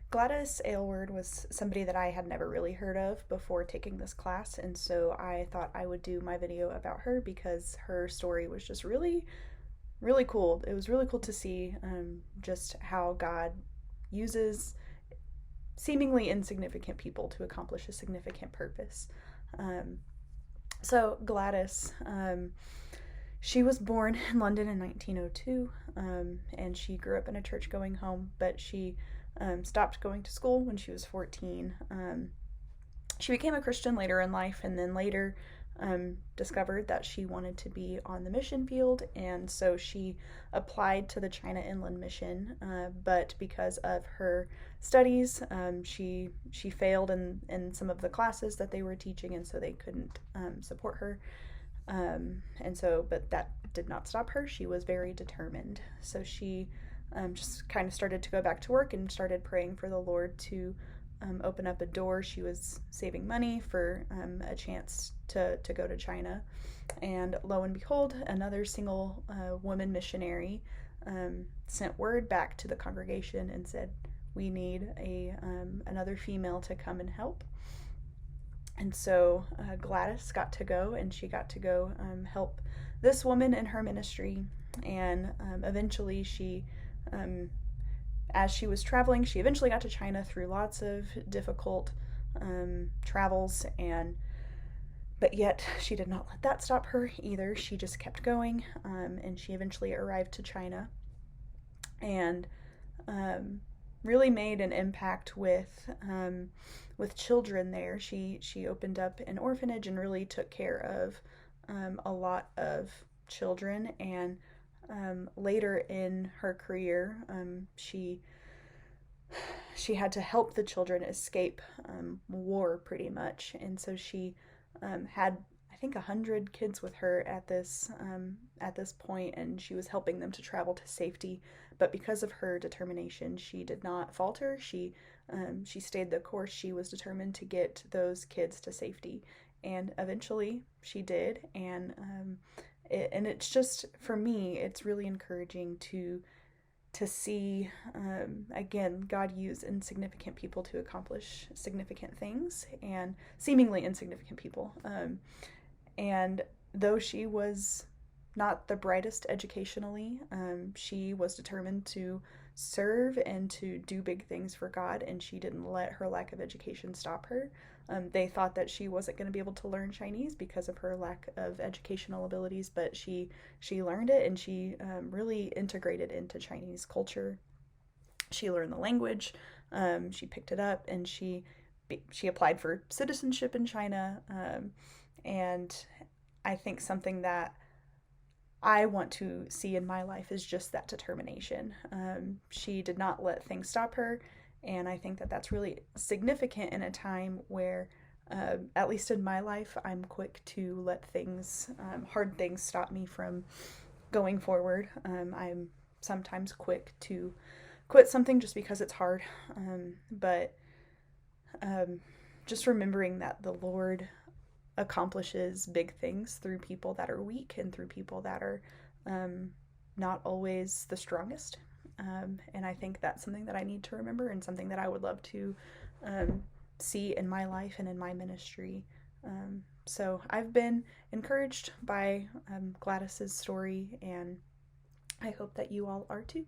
Gladys Aylward was somebody that I had never really heard of before taking this class, and so I thought I would do my video about her because her story was just really, really cool. It was really cool to see just how God uses seemingly insignificant people to accomplish a significant purpose. Um, so, Gladys, she was born in London in 1902, and she grew up in a church going home, but she stopped going to school when she was 14. She became a Christian later in life, and then later discovered that she wanted to be on the mission field, and so she applied to the China Inland Mission. But because of her studies, she failed in some of the classes that they were teaching, and so they couldn't support her. But that did not stop her. She was very determined. So she just kind of started to go back to work and started praying for the Lord to open up a door. She was saving money for a chance to go to China. And lo and behold, another single woman missionary sent word back to the congregation and said, "We need another female to come and help." And so Gladys got to go, and she got to go help this woman in her ministry. And eventually as she was traveling, she eventually got to China through lots of difficult travels, but yet she did not let that stop her either. She just kept going, and she eventually arrived to China and really made an impact with children there. She opened up an orphanage and really took care of a lot of children. And later in her career, she had to help the children escape war pretty much, and so she had, I think, 100 kids with her at this point, and she was helping them to travel to safety. But because of her determination, she did not falter. She stayed the course. She was determined to get those kids to safety, and eventually she did. And it's just, for me, it's really encouraging to see, again, God use insignificant people to accomplish significant things, and seemingly insignificant people. And though she was not the brightest educationally, she was determined to serve and to do big things for God, and she didn't let her lack of education stop her. They thought that she wasn't going to be able to learn Chinese because of her lack of educational abilities, but she learned it, and she really integrated into Chinese culture. She learned the language, she picked it up, and she applied for citizenship in China. And I think something that I want to see in my life is just that determination. She did not let things stop her, and I think that that's really significant in a time where, at least in my life, I'm quick to let hard things stop me from going forward. I'm sometimes quick to quit something just because it's hard, but just remembering that the Lord accomplishes big things through people that are weak and through people that are not always the strongest. And I think that's something that I need to remember, and something that I would love to see in my life and in my ministry. So I've been encouraged by Gladys's story, and I hope that you all are too.